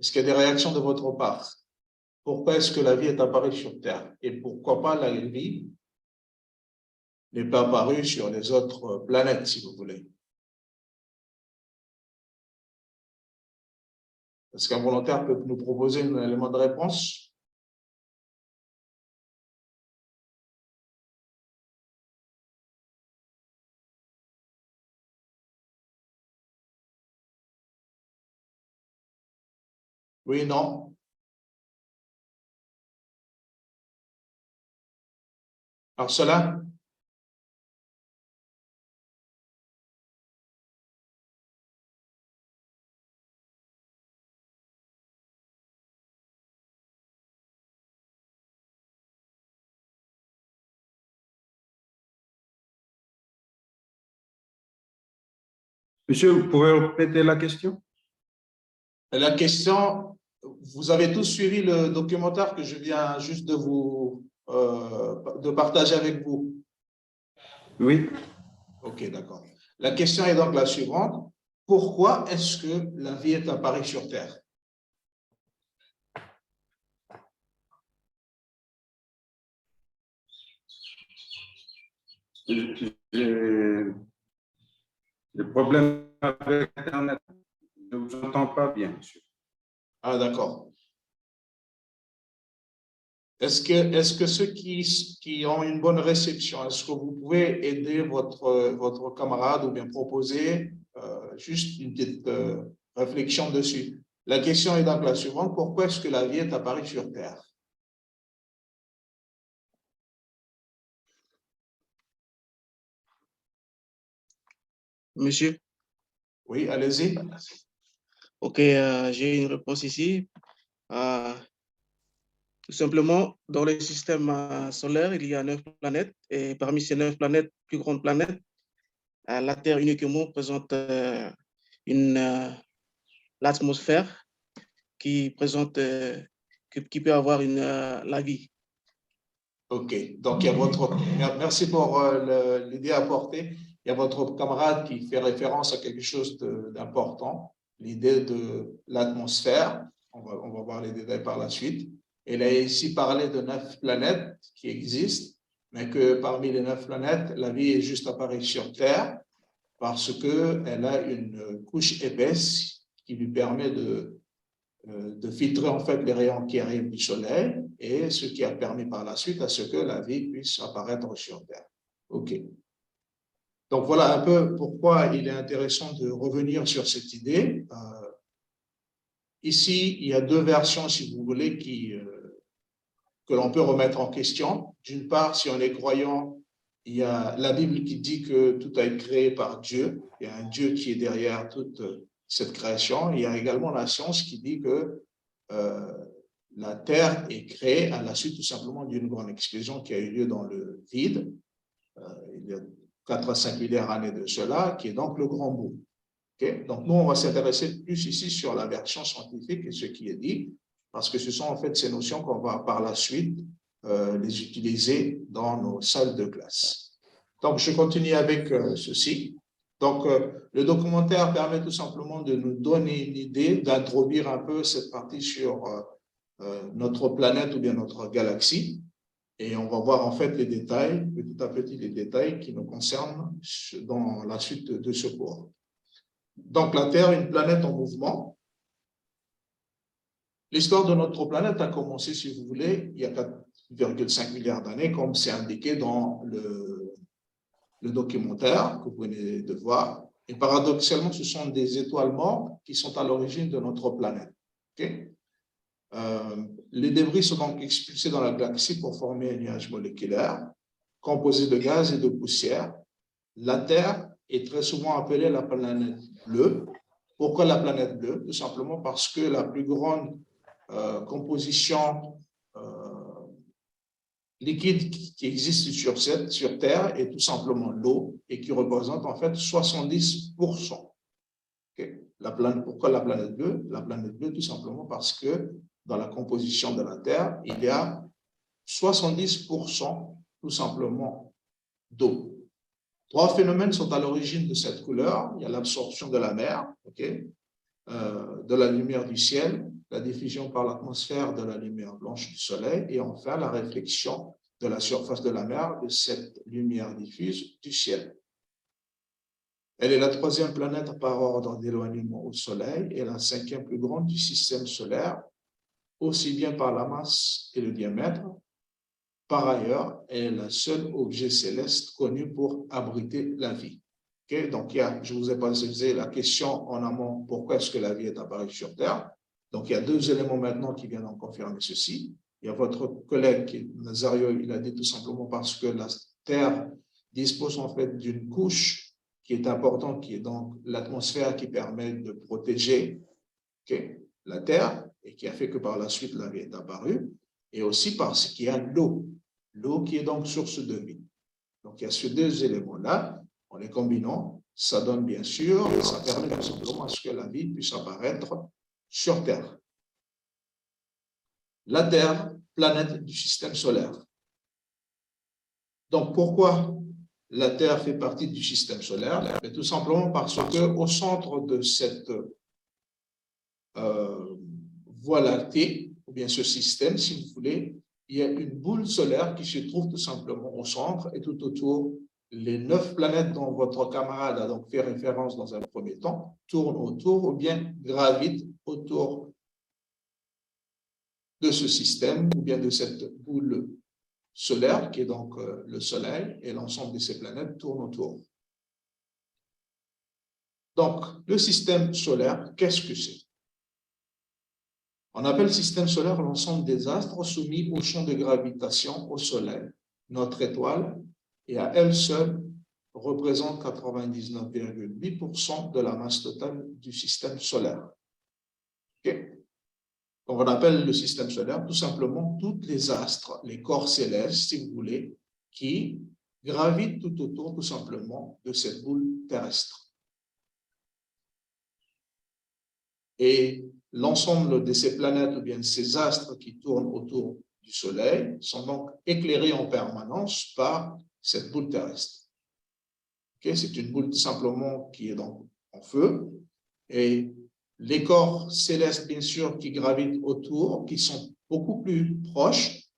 Est-ce qu'il y a des réactions de votre part? Pourquoi est-ce que la vie est apparue sur Terre? Et pourquoi pas la vie n'est pas apparue sur les autres planètes, si vous voulez? Est-ce qu'un volontaire peut nous proposer un élément de réponse? Oui, non? Arcelin? Monsieur, vous pouvez répéter la question? La question, vous avez tous suivi le documentaire que je viens juste de vous de partager avec vous? Oui. Ok, d'accord. La question est donc la suivante. Pourquoi est-ce que la vie est apparue sur Terre? J'ai des problèmes avec Internet. Je ne vous entends pas bien, monsieur. Ah, d'accord. Est-ce que ceux qui ont une bonne réception, est-ce que vous pouvez aider votre camarade ou bien proposer juste une petite réflexion dessus? La question est donc la suivante. Pourquoi est-ce que la vie est apparue sur Terre? Monsieur, Oui, allez-y. ok, j'ai une réponse ici. Tout simplement, dans le système solaire, il y a 9 planètes et parmi ces 9 planètes, plus grandes planètes, la Terre uniquement présente l'atmosphère qui présente, qui peut avoir la vie. Ok, donc il y a merci pour l'idée apportée. Il y a votre camarade qui fait référence à quelque chose d'important, l'idée de l'atmosphère. On va voir les détails par la suite. Il a ici parlé de 9 planètes qui existent, mais que parmi les 9 planètes, la vie est juste apparue sur Terre parce qu'elle a une couche épaisse qui lui permet de filtrer en fait les rayons qui arrivent du soleil et ce qui a permis par la suite à ce que la vie puisse apparaître sur Terre. OK. Donc voilà un peu pourquoi il est intéressant de revenir sur cette idée. Ici, il y a deux versions, si vous voulez, que l'on peut remettre en question. D'une part, si on est croyant, il y a la Bible qui dit que tout a été créé par Dieu. Il y a un Dieu qui est derrière toute cette création. Il y a également la science qui dit que la Terre est créée à la suite tout simplement d'une grande explosion qui a eu lieu dans le vide. Il y a 4 à 5 milliards d'années de cela, qui est donc le grand boom. Okay? Donc nous, on va s'intéresser plus ici sur la version scientifique et ce qui est dit, parce que ce sont en fait ces notions qu'on va par la suite les utiliser dans nos salles de classe. Donc je continue avec ceci. Donc, le documentaire permet tout simplement de nous donner une idée, d'introduire un peu cette partie sur notre planète ou bien notre galaxie. Et on va voir en fait les détails, petit à petit les détails qui nous concernent dans la suite de ce cours. Donc, la Terre, une planète en mouvement. L'histoire de notre planète a commencé, si vous voulez, il y a 4,5 milliards d'années, comme c'est indiqué dans le documentaire que vous venez de voir. Et paradoxalement, ce sont des étoiles mortes qui sont à l'origine de notre planète. Okay? Les débris sont donc expulsés dans la galaxie pour former un nuage moléculaire composé de gaz et de poussière. La Terre est très souvent appelée la planète bleue. Pourquoi la planète bleue? Tout simplement parce que la plus grande composition liquide qui existe sur Terre est tout simplement l'eau et qui représente en fait 70%. Okay. Pourquoi la planète bleue? La planète bleue, tout simplement parce que dans la composition de la Terre, il y a 70% tout simplement d'eau. 3 phénomènes sont à l'origine de cette couleur. Il y a l'absorption de la mer, okay, de la lumière du ciel, la diffusion par l'atmosphère de la lumière blanche du Soleil et enfin la réflexion de la surface de la mer de cette lumière diffuse du ciel. Elle est la troisième planète par ordre d'éloignement au Soleil et la cinquième plus grande du système solaire, aussi bien par la masse et le diamètre. Par ailleurs, elle est le seul objet céleste connu pour abriter la vie. Okay? Donc, je vous ai posé la question en amont, pourquoi est-ce que la vie est apparue sur Terre? Donc, il y a deux éléments maintenant qui viennent en confirmer ceci. Il y a votre collègue, Nazario, il a dit tout simplement parce que la Terre dispose en fait d'une couche qui est importante, qui est donc l'atmosphère qui permet de protéger la Terre et qui a fait que par la suite la vie est apparue, et aussi parce qu'il y a l'eau qui est donc source de vie. Donc il y a ces deux éléments-là, en les combinant, ça donne bien sûr, ça permet tout simplement à ce que la vie puisse apparaître sur Terre. La Terre, planète du système solaire. Donc pourquoi la Terre fait partie du système solaire? Mais tout simplement parce qu'au centre de cette voie lactée, ou bien ce système, si vous voulez, il y a une boule solaire qui se trouve tout simplement au centre et tout autour. Les 9 planètes dont votre camarade a donc fait référence dans un premier temps tournent autour ou bien gravitent autour de ce système ou bien de cette boule solaire qui est donc le Soleil, et l'ensemble de ces planètes tournent autour. Donc, le système solaire, qu'est-ce que c'est? On appelle système solaire l'ensemble des astres soumis au champ de gravitation au Soleil. Notre étoile, et à elle seule, représente 99,8% de la masse totale du système solaire. Okay? Donc, on appelle le système solaire tout simplement tous les astres, les corps célestes, si vous voulez, qui gravitent tout autour, tout simplement, de cette boule terrestre. Et l'ensemble de ces planètes ou bien de ces astres qui tournent autour du Soleil sont donc éclairés en permanence par cette boule terrestre. Okay? C'est une boule tout simplement qui est donc en feu, et les corps célestes, bien sûr, qui gravitent autour, qui sont beaucoup plus proches,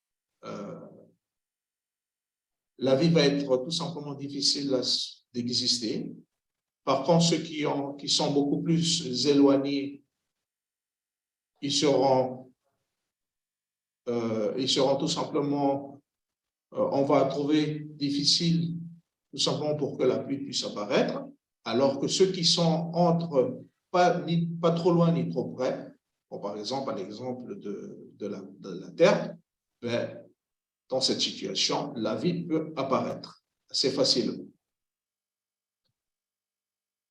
la vie va être tout simplement difficile d'exister. Par contre, ceux qui sont beaucoup plus éloignés, ils seront tout simplement, on va trouver difficile tout simplement pour que la pluie puisse apparaître, alors que ceux qui sont entre pas trop loin ni trop près, bon, par exemple, à l'exemple de la Terre, ben, dans cette situation, la vie peut apparaître assez facilement.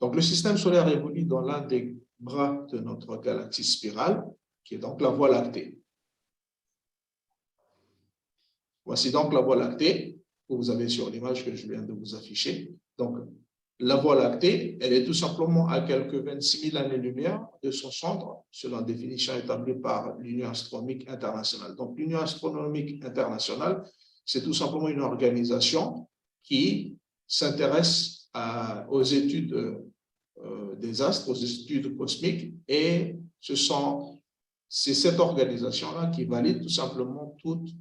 Donc, le système solaire évolue dans l'un des bras de notre galaxie spirale, qui est donc la Voie lactée. Voici donc la Voie lactée que vous avez sur l'image que je viens de vous afficher. Donc, la Voie lactée, elle est tout simplement à quelques 26 000 années-lumière de son centre, selon la définition établie par l'Union astronomique internationale. Donc, l'Union astronomique internationale, c'est tout simplement une organisation qui s'intéresse aux études des astres, aux études cosmiques, et c'est cette organisation-là qui valide tout simplement toutes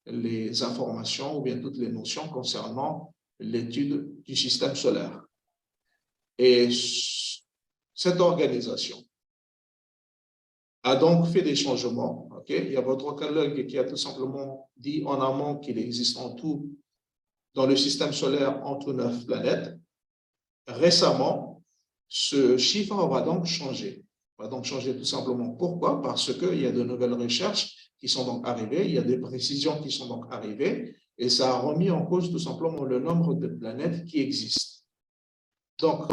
les informations ou bien toutes les notions concernant l'étude du système solaire. Et cette organisation a donc fait des changements. Okay? Il y a votre collègue qui a tout simplement dit en amont qu'il existe en tout dans le système solaire entre 9 planètes. Récemment, ce chiffre va donc changer. Va donc changer tout simplement. Pourquoi? Parce qu'il y a de nouvelles recherches qui sont donc arrivées, il y a des précisions qui sont donc arrivées, et ça a remis en cause tout simplement le nombre de planètes qui existent. Donc,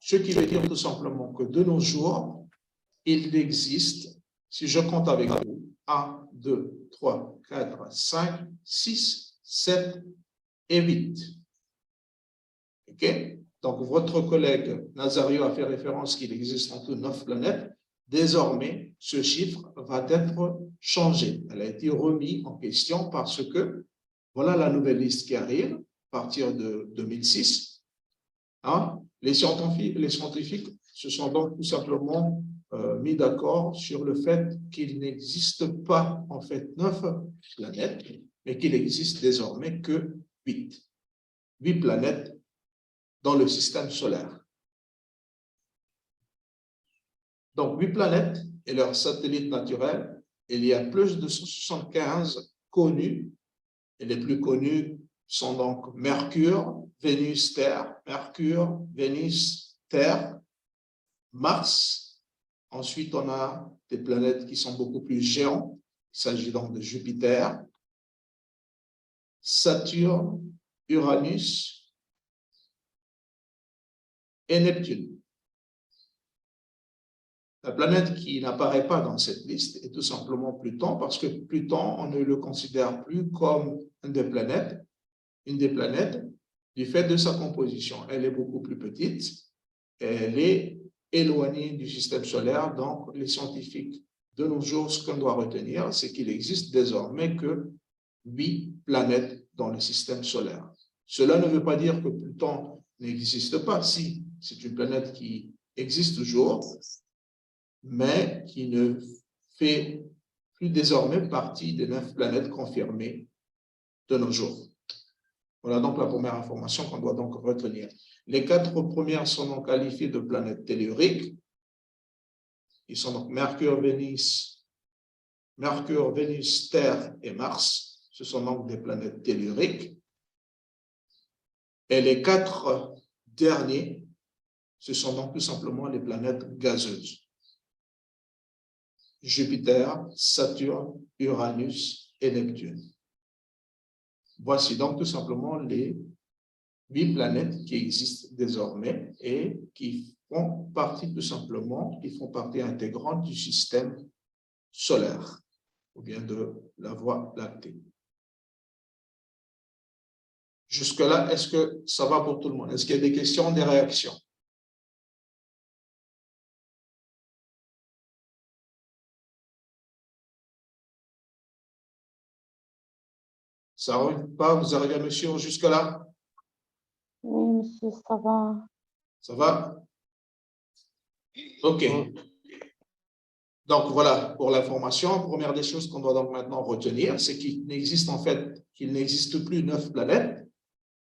ce qui veut dire tout simplement que de nos jours, il existe, si je compte avec vous, 1, 2, 3, 4, 5, 6, 7 et 8. OK? Donc, votre collègue Nazario a fait référence qu'il existe en tout 9 planètes. Désormais, ce chiffre va être changé. Elle a été remise en question parce que voilà la nouvelle liste qui arrive à partir de 2006. Hein? Les scientifiques se sont donc tout simplement mis d'accord sur le fait qu'il n'existe pas en fait 9 planètes, mais qu'il existe désormais que 8. 8 planètes dans le système solaire. Donc 8 planètes et leurs satellites naturels, il y a plus de 175 connus, et les plus connus sont donc Mercure, Vénus, Terre, Mercure, Vénus, Terre, Mars. Ensuite, on a des planètes qui sont beaucoup plus géantes. Il s'agit donc de Jupiter, Saturne, Uranus et Neptune. La planète qui n'apparaît pas dans cette liste est tout simplement Pluton, parce que Pluton, on ne le considère plus comme une des planètes, du fait de sa composition. Elle est beaucoup plus petite, elle est éloignée du système solaire, donc les scientifiques de nos jours, ce qu'on doit retenir, c'est qu'il existe désormais que 8 planètes dans le système solaire. Cela ne veut pas dire que Pluton n'existe pas. Si, c'est une planète qui existe toujours, mais qui ne fait plus désormais partie des 9 planètes confirmées de nos jours. Voilà donc la première information qu'on doit donc retenir. Les 4 premières sont donc qualifiées de planètes telluriques. Ils sont donc Mercure, Vénus, Terre et Mars. Ce sont donc des planètes telluriques. Et les 4 derniers, ce sont donc tout simplement les planètes gazeuses. Jupiter, Saturne, Uranus et Neptune. Voici donc tout simplement les 8 planètes qui existent désormais et qui font partie tout simplement, qui font partie intégrante du système solaire ou bien de la Voie lactée. Jusque-là, est-ce que ça va pour tout le monde? Est-ce qu'il y a des questions, des réactions? Ça n'arrive pas? Vous arrivez à me suivre jusque-là? Oui, monsieur, ça va. Ça va? OK. Donc, voilà pour l'information. Première des choses qu'on doit donc maintenant retenir, c'est qu'il n'existe en fait, qu'il n'existe plus 9 planètes.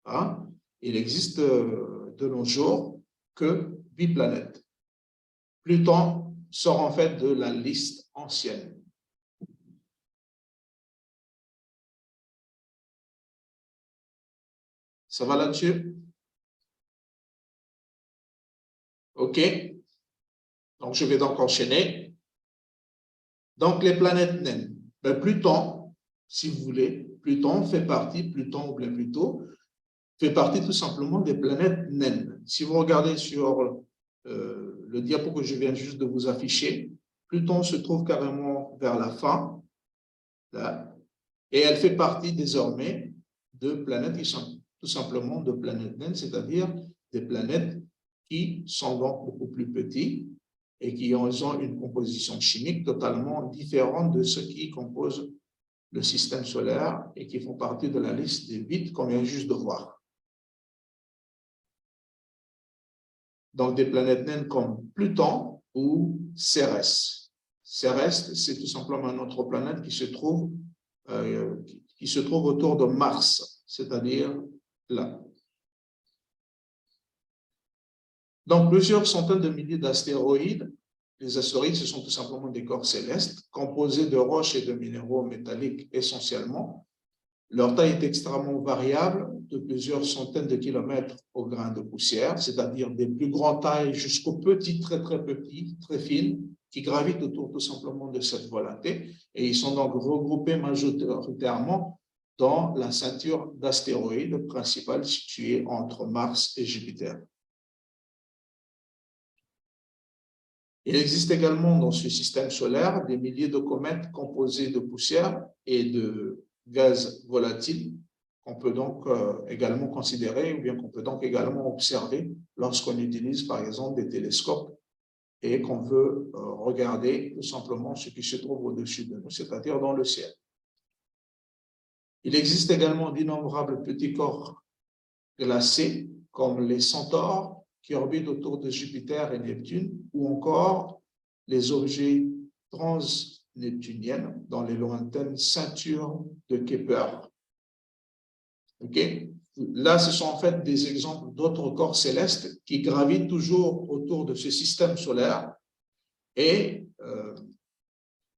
Hein? Il existe de nos jours que 8 planètes. Pluton sort en fait de la liste ancienne. Ça va là-dessus? OK. Donc, je vais donc enchaîner. Donc, les planètes naines. Ben, Pluton, si vous voulez, Pluton fait partie, Pluton ou bien Pluto, fait partie tout simplement des planètes naines. Si vous regardez sur le diapo que je viens juste de vous afficher, Pluton se trouve carrément vers la fin, là, et elle fait partie désormais de planètes qui sont tout simplement de planètes naines, c'est-à-dire des planètes qui sont donc beaucoup plus petites et qui ont une composition chimique totalement différente de ce qui compose le système solaire et qui font partie de la liste des 8 qu'on vient juste de voir. Donc, des planètes naines comme Pluton ou Cérès. Cérès, c'est tout simplement une autre planète qui se trouve autour de Mars, c'est-à-dire là. Donc, plusieurs centaines de milliers d'astéroïdes. Les astéroïdes, ce sont tout simplement des corps célestes composés de roches et de minéraux métalliques essentiellement. Leur taille est extrêmement variable, de plusieurs centaines de kilomètres au grain de poussière, c'est-à-dire des plus grandes tailles jusqu'aux petits, très petits, très fines, qui gravitent autour tout simplement de cette Voie lactée. Et ils sont donc regroupés majoritairement dans la ceinture d'astéroïdes principale située entre Mars et Jupiter. Il existe également dans ce système solaire des milliers de comètes composées de poussière et de gaz volatiles qu'on peut donc également considérer ou bien qu'on peut donc également observer lorsqu'on utilise par exemple des télescopes et qu'on veut regarder tout simplement ce qui se trouve au-dessus de nous, c'est-à-dire dans le ciel. Il existe également d'innombrables petits corps glacés comme les centaures qui orbitent autour de Jupiter et Neptune, ou encore les objets transneptuniens dans les lointaines ceintures de Kuiper. OK? Là, ce sont en fait des exemples d'autres corps célestes qui gravitent toujours autour de ce système solaire et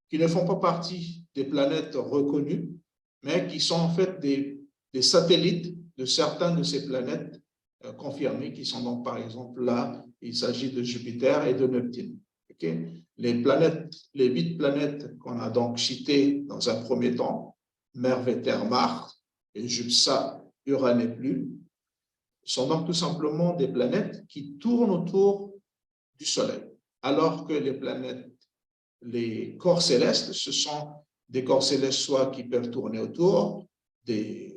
qui ne font pas partie des planètes reconnues, mais qui sont en fait des satellites de certaines de ces planètes confirmées, qui sont donc par exemple là, il s'agit de Jupiter et de Neptune. Okay? Les 8 planètes qu'on a donc citées dans un premier temps, Merveter, Mars et Jupsa, Uranus et Pluton, sont donc tout simplement des planètes qui tournent autour du Soleil, alors que les planètes, les corps célestes, ce sont des corps célestes soit qui peuvent tourner autour du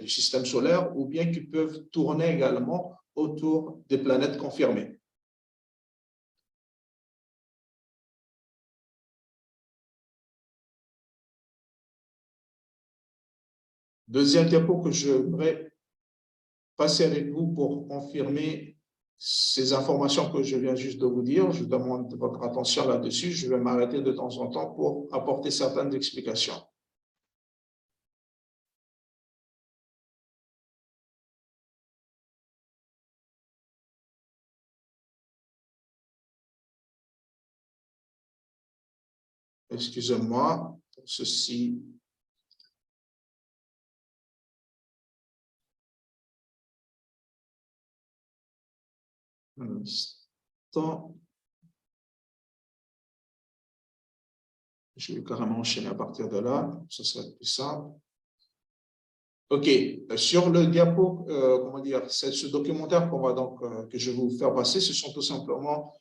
système solaire ou bien qui peuvent tourner également autour des planètes confirmées. Deuxième diapo que j'aimerais passer avec vous pour confirmer ces informations que je viens juste de vous dire. Je demande votre attention là-dessus. Je vais m'arrêter de temps en temps pour apporter certaines explications. Excusez-moi pour ceci. Un instant. Je vais carrément enchaîner à partir de là. Ce serait plus simple. OK. Sur le diapo, comment dire, c'est ce documentaire qu'on va donc, que je vais vous faire passer, ce sont tout simplement,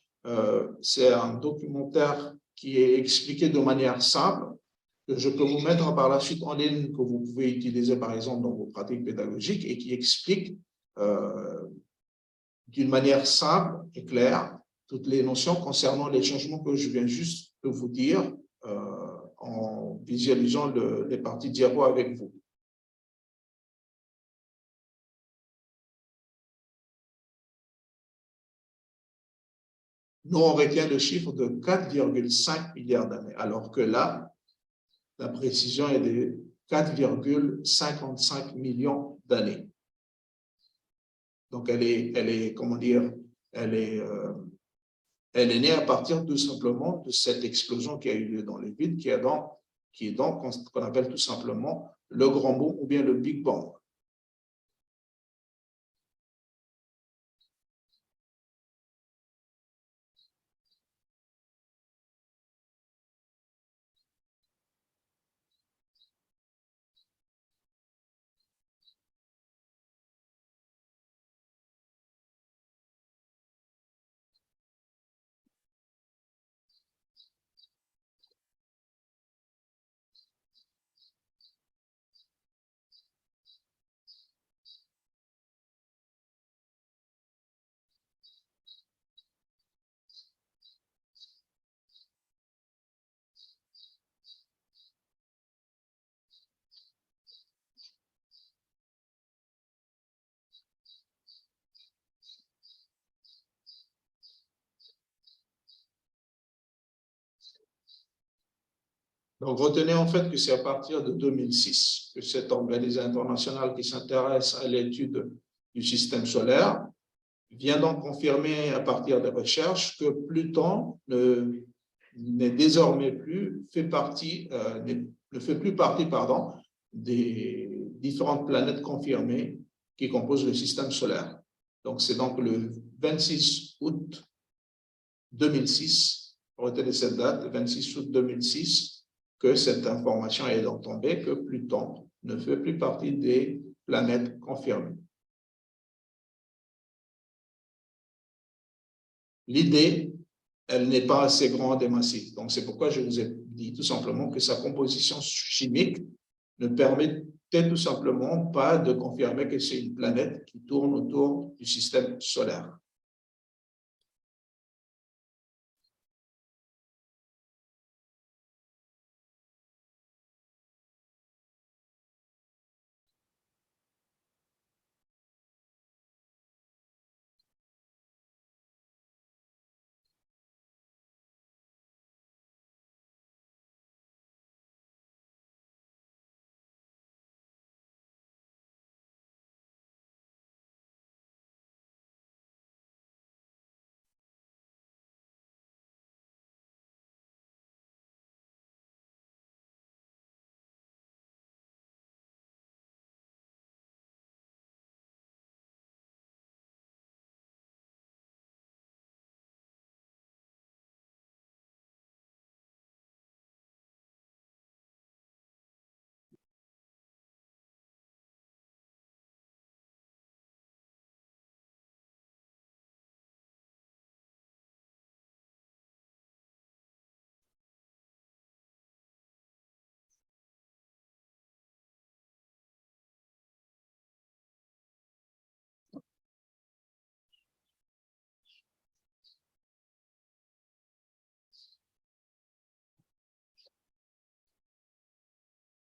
c'est un documentaire qui est expliqué de manière simple, que je peux vous mettre par la suite en ligne, que vous pouvez utiliser par exemple dans vos pratiques pédagogiques et qui explique d'une manière simple et claire toutes les notions concernant les changements que je viens juste de vous dire en visualisant les parties diapo avec vous. Nous, on retient le chiffre de 4,5 milliards d'années, alors que là, la précision est de 4,55 millions d'années. Donc, elle est, comment dire, elle est née à partir tout simplement de cette explosion qui a eu lieu dans le vide, qui est donc ce qu'on appelle tout simplement le Grand Bond ou bien le Big Bang. Donc, retenez en fait que c'est à partir de 2006 que cette organisation internationale qui s'intéresse à l'étude du système solaire vient donc confirmer à partir des recherches que Pluton n'est désormais plus ne fait plus partie des différentes planètes confirmées qui composent le système solaire. Donc, c'est donc le 26 août 2006, retenez cette date, 26 août 2006, que cette information est donc tombée que Pluton ne fait plus partie des planètes confirmées. L'idée, elle n'est pas assez grande et massive. Donc, c'est pourquoi je vous ai dit tout simplement que sa composition chimique ne permettait tout simplement pas de confirmer que c'est une planète qui tourne autour du système solaire.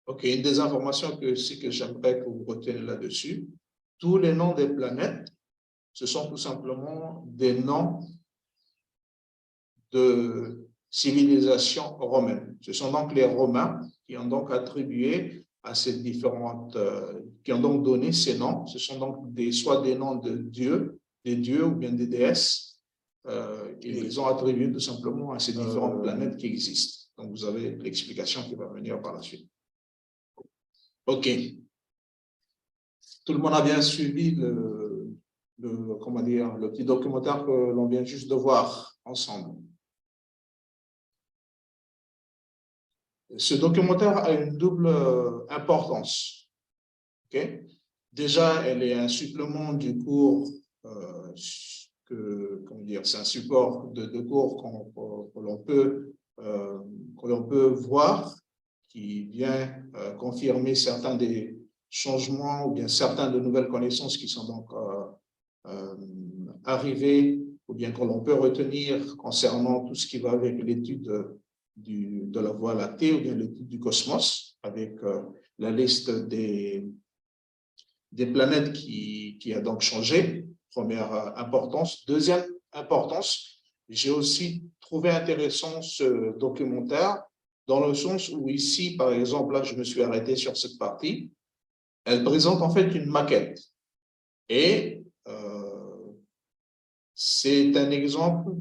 OK, une des informations que j'aimerais que vous reteniez là-dessus, tous les noms des planètes, ce sont tout simplement des noms de civilisation romaine. Ce sont donc les Romains qui ont donc attribué à ces différentes, qui ont donc donné ces noms. Ce sont donc soit des noms de dieux, des dieux ou bien des déesses. Ils les ont attribués tout simplement à ces différentes planètes qui existent. Donc, vous avez l'explication qui va venir par la suite. OK. Tout le monde a bien suivi comment dire, le petit documentaire que l'on vient juste de voir ensemble. Ce documentaire a une double importance. Okay? Déjà, elle est un supplément du cours comment dire, c'est un support de cours que l'on peut voir, qui vient confirmer certains des changements ou bien certaines de nouvelles connaissances qui sont donc arrivées ou bien que l'on peut retenir concernant tout ce qui va avec l'étude de la Voie lactée ou bien l'étude du cosmos, avec la liste des planètes qui a donc changé. Première importance. Deuxième importance, j'ai aussi trouvé intéressant ce documentaire dans le sens où ici, par exemple, là, je me suis arrêté sur cette partie, elle présente en fait une maquette. Et c'est un exemple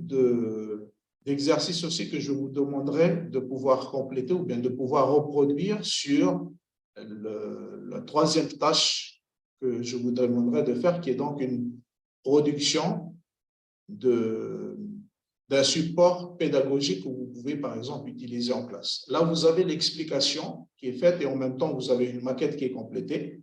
d'exercice aussi que je vous demanderai de pouvoir compléter ou bien de pouvoir reproduire sur la troisième tâche que je vous demanderai de faire, qui est donc une production d'un support pédagogique que vous pouvez, par exemple, utiliser en classe. Là, vous avez l'explication qui est faite et en même temps, vous avez une maquette qui est complétée.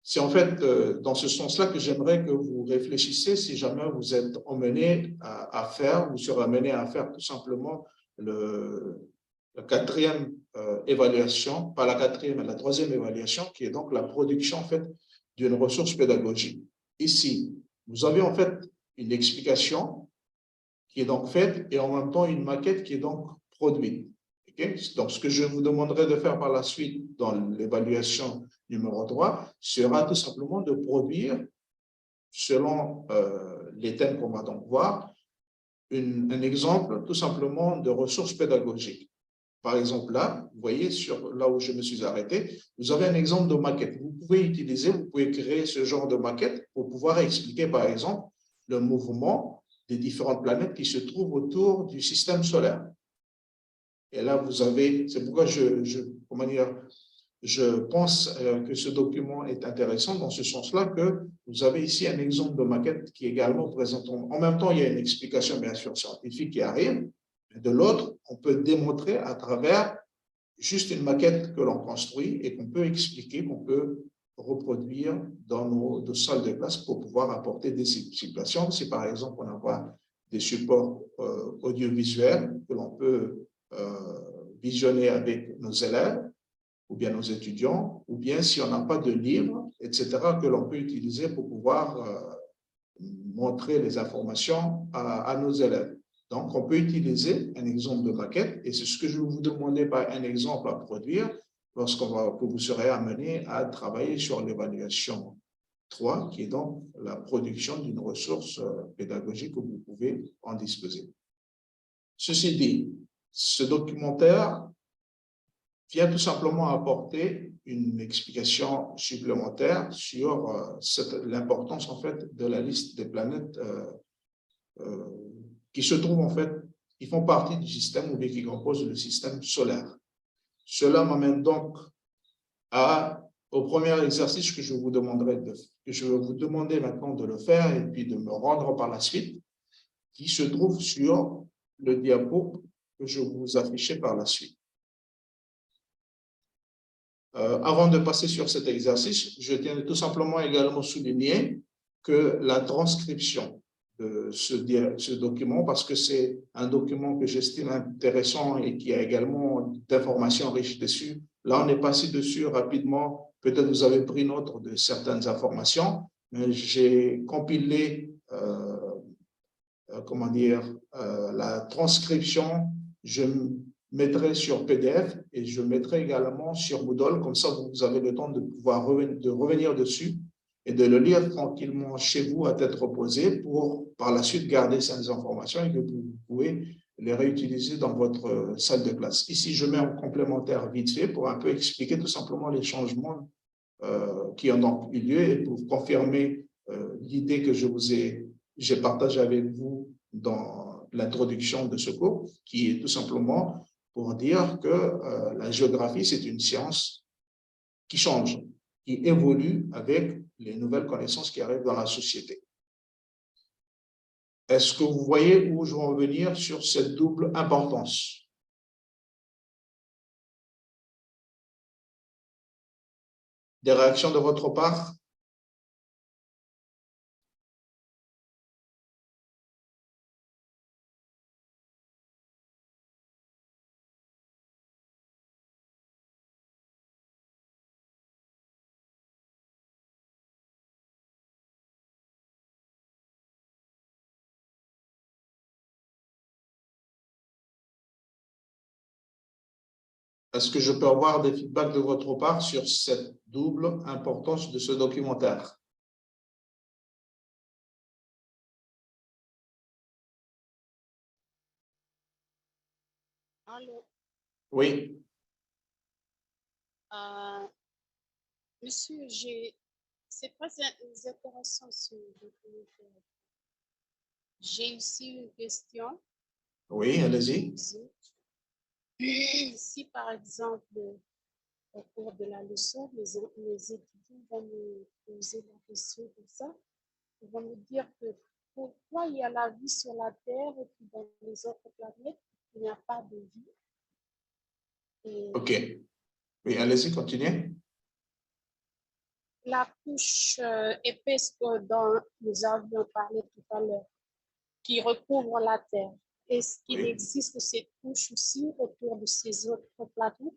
C'est en fait dans ce sens-là que j'aimerais que vous réfléchissiez si jamais vous êtes emmené à faire, vous serez amené à faire tout simplement la quatrième évaluation, pas la quatrième, mais la troisième évaluation, qui est donc la production en fait d'une ressource pédagogique. Ici, vous avez en fait une explication qui est donc faite et en même temps une maquette qui est donc produite. Okay? Donc, ce que je vous demanderai de faire par la suite dans l'évaluation numéro 3 sera tout simplement de produire, selon les thèmes qu'on va donc voir, un exemple tout simplement de ressources pédagogiques. Par exemple, là, vous voyez, là où je me suis arrêté, vous avez un exemple de maquette. Vous pouvez créer ce genre de maquette pour pouvoir expliquer, par exemple, le mouvement des différentes planètes qui se trouvent autour du système solaire. Et là, vous avez, c'est pourquoi je pense que ce document est intéressant dans ce sens-là, que vous avez ici un exemple de maquette qui est également présente. En même temps, il y a une explication, bien sûr, scientifique qui arrive. De l'autre, on peut démontrer à travers juste une maquette que l'on construit et qu'on peut expliquer, qu'on peut reproduire dans nos salles de classe pour pouvoir apporter des situations. Si par exemple, on a des supports audiovisuels que l'on peut visionner avec nos élèves, ou bien nos étudiants, ou bien si on n'a pas de livres, etc., que l'on peut utiliser pour pouvoir montrer les informations à nos élèves. Donc, on peut utiliser un exemple de maquette, et c'est ce que je vais vous demander par un exemple à produire que vous serez amené à travailler sur l'évaluation 3, qui est donc la production d'une ressource pédagogique que vous pouvez en disposer. Ceci dit, ce documentaire vient tout simplement apporter une explication supplémentaire sur l'importance en fait de la liste des planètes qui se trouvent en fait, qui font partie du système ou bien qui composent le système solaire. Cela m'amène donc au premier exercice que je vais vous demander maintenant de le faire et puis de me rendre par la suite, qui se trouve sur le diapo que je vais vous afficher par la suite. Avant de passer sur cet exercice, je tiens tout simplement également souligner que la transcription de ce document, parce que c'est un document que j'estime intéressant et qui a également d'informations riches dessus. Là, on est passé dessus rapidement. Peut-être vous avez pris note de certaines informations, mais j'ai compilé, la transcription. Je mettrai sur PDF et je mettrai également sur Moodle, comme ça vous avez le temps de pouvoir revenir dessus et de le lire tranquillement chez vous à tête reposée pour par la suite garder ces informations et que vous pouvez les réutiliser dans votre salle de classe. Ici, je mets en complémentaire vite fait pour un peu expliquer tout simplement les changements qui ont eu lieu et pour confirmer l'idée que j'ai partagée avec vous dans l'introduction de ce cours, qui est tout simplement pour dire que la géographie, c'est une science qui change, qui évolue avec les nouvelles connaissances qui arrivent dans la société. Est-ce que vous voyez où je veux en venir sur cette double importance? Des réactions de votre part? Est-ce que je peux avoir des feedbacks de votre part sur cette double importance de ce documentaire? Allô, Oui. monsieur, c'est très intéressant ce documentaire. J'ai ici une question. Oui, allez-y. Si par exemple, au cours de la leçon, les étudiants vont me poser la question comme ça, ils vont me dire que pourquoi il y a la vie sur la Terre et puis dans les autres planètes, il n'y a pas de vie. Et OK. Oui, allez-y, continuez. la couche épaisse dont nous avions parlé tout à l'heure, qui recouvre la Terre, est-ce qu'il Oui. existe cette couche aussi autour de ces autres planètes?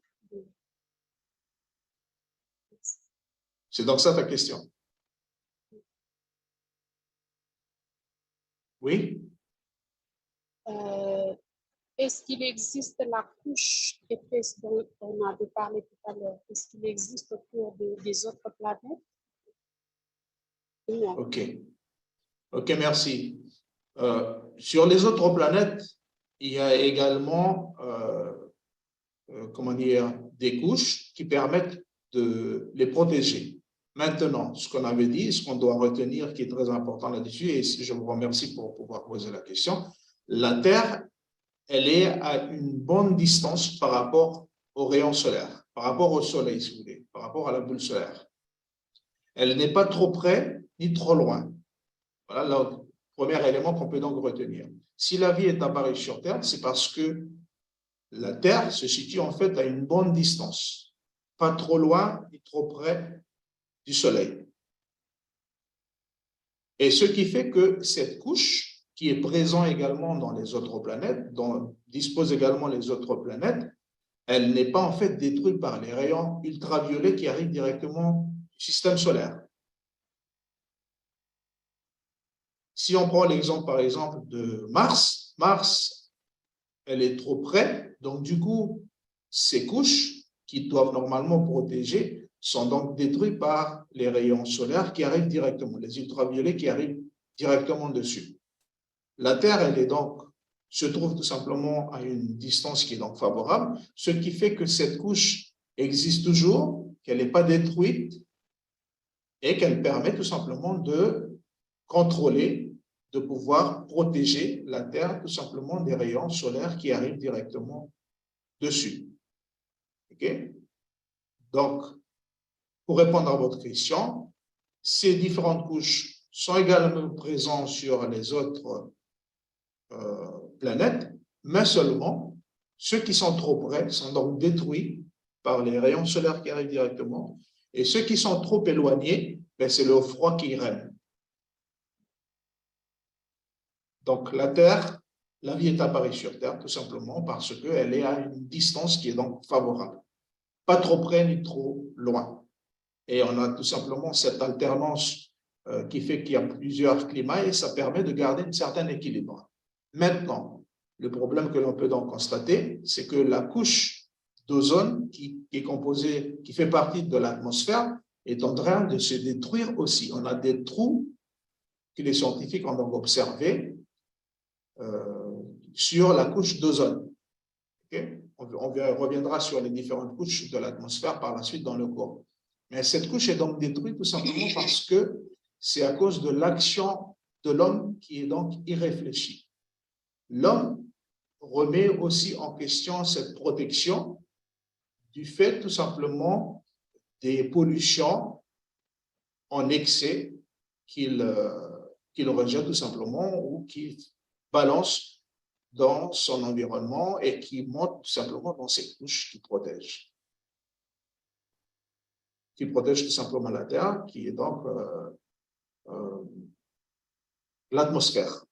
C'est donc ça ta question? Oui? Est-ce qu'il existe la couche épaisse dont on avait parlé tout à l'heure? Est-ce qu'il existe autour des autres planètes? Non. OK. OK, merci. Sur les autres planètes, il y a également comment dire, des couches qui permettent de les protéger. Maintenant, ce qu'on avait dit, ce qu'on doit retenir qui est très important là-dessus, et je vous remercie pour pouvoir poser la question, la Terre, elle est à une bonne distance par rapport aux rayons solaires, par rapport au Soleil, si vous voulez, par rapport à la boule solaire. Elle n'est pas trop près ni trop loin. Voilà le premier élément qu'on peut donc retenir. Si la vie est apparue sur Terre, c'est parce que la Terre se situe en fait à une bonne distance, pas trop loin ni trop près du Soleil. Et ce qui fait que cette couche, qui est présente également dans les autres planètes, dont disposent également les autres planètes, elle n'est pas en fait détruite par les rayons ultraviolets qui arrivent directement du système solaire. Si on prend l'exemple par exemple de Mars, Mars, elle est trop près, donc du coup, ces couches qui doivent normalement protéger sont donc détruites par les rayons solaires qui arrivent directement, les ultraviolets qui arrivent directement dessus. La Terre, elle est donc, se trouve tout simplement à une distance qui est donc favorable, ce qui fait que cette couche existe toujours, qu'elle n'est pas détruite et qu'elle permet tout simplement de contrôler, de pouvoir protéger la Terre tout simplement des rayons solaires qui arrivent directement dessus. OK? Donc, pour répondre à votre question, ces différentes couches sont également présentes sur les autres planètes, mais seulement ceux qui sont trop près sont donc détruits par les rayons solaires qui arrivent directement, et ceux qui sont trop éloignés, ben, c'est le froid qui règne. Donc, la Terre, la vie est apparue sur Terre tout simplement parce qu'elle est à une distance qui est donc favorable. Pas trop près ni trop loin. Et on a tout simplement cette alternance qui fait qu'il y a plusieurs climats et ça permet de garder un certain équilibre. Maintenant, Le problème que l'on peut donc constater, c'est que la couche d'ozone qui est composée, qui fait partie de l'atmosphère, est en train de se détruire aussi. On a des trous que les scientifiques ont donc observés sur la couche d'ozone. Okay? On reviendra sur les différentes couches de l'atmosphère par la suite dans le cours. Mais cette couche est donc détruite tout simplement parce que c'est à cause de l'action de l'homme qui est donc irréfléchie. L'homme remet aussi en question cette protection du fait tout simplement des pollutions en excès qu'il rejette tout simplement ou qu'il balance dans son environnement et qui monte tout simplement dans ces couches qui protègent. Qui protègent tout simplement la Terre, qui est donc l'atmosphère.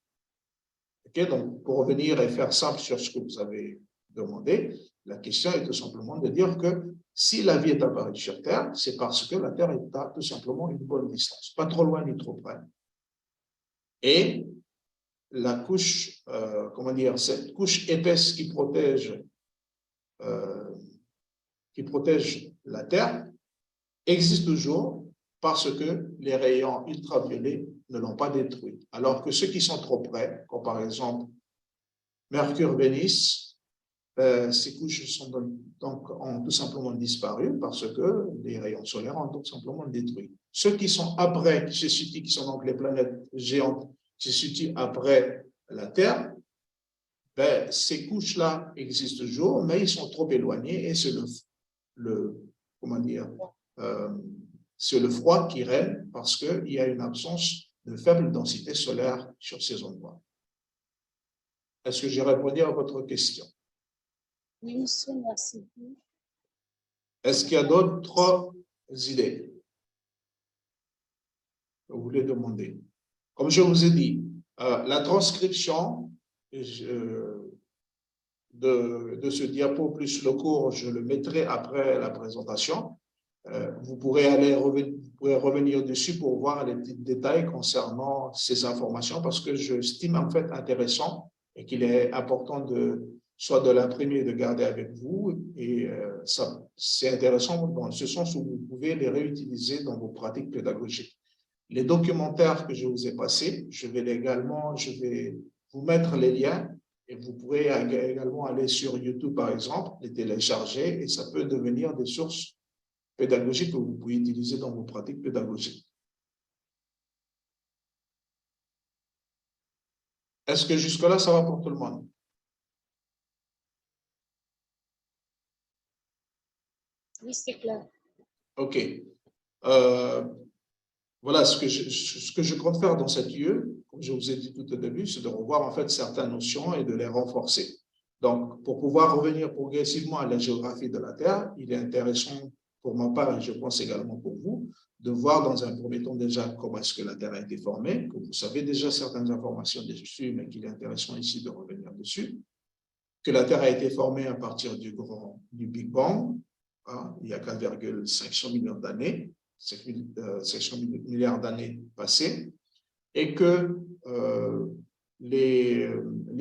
Okay? Donc, pour revenir et faire simple sur ce que vous avez demandé, la question est tout simplement de dire que si la vie est apparue sur Terre, c'est parce que la Terre est à tout simplement une bonne distance, pas trop loin ni trop près. Et la couche, comment dire, cette couche épaisse qui protège la Terre existe toujours parce que les rayons ultraviolets ne l'ont pas détruit. Alors que ceux qui sont trop près, comme par exemple Mercure, Vénus, ces couches ont tout simplement disparu parce que les rayons solaires ont tout simplement détruit. Ceux qui sont après, qui sont donc les planètes géantes, qui se situent après la Terre, ces couches-là existent toujours, mais ils sont trop éloignés et c'est c'est le froid qui règne parce qu'il y a une absence de faible densité solaire sur ces endroits. Est-ce que j'ai répondu à votre question? Oui, monsieur, merci. Est-ce qu'il y a d'autres idées que vous voulez demander? Comme je vous ai dit, la transcription de ce diapo plus le cours, je le mettrai après la présentation. Vous pourrez revenir dessus pour voir les petits détails concernant ces informations parce que je estime en fait intéressant et qu'il est important soit de l'imprimer et de garder avec vous. Et c'est intéressant dans ce sens où vous pouvez les réutiliser dans vos pratiques pédagogiques. Les documentaires que je vous ai passés, je vais vous mettre les liens et vous pourrez également aller sur YouTube, par exemple, les télécharger et ça peut devenir des sources pédagogiques que vous pouvez utiliser dans vos pratiques pédagogiques. Est-ce que jusque-là, ça va pour tout le monde? Oui, c'est clair. OK. Voilà, ce que je compte faire dans cette lieu, comme je vous ai dit tout au début, c'est de revoir en fait certaines notions et de les renforcer. Donc, pour pouvoir revenir progressivement à la géographie de la Terre, il est intéressant pour ma part, et je pense également pour vous, de voir dans un premier temps déjà comment est-ce que la Terre a été formée, que vous savez déjà certaines informations dessus, mais qu'il est intéressant ici de revenir dessus, que la Terre a été formée à partir du Big Bang, hein, il y a 4,5 millions d'années, 500 milliards d'années passées, et que les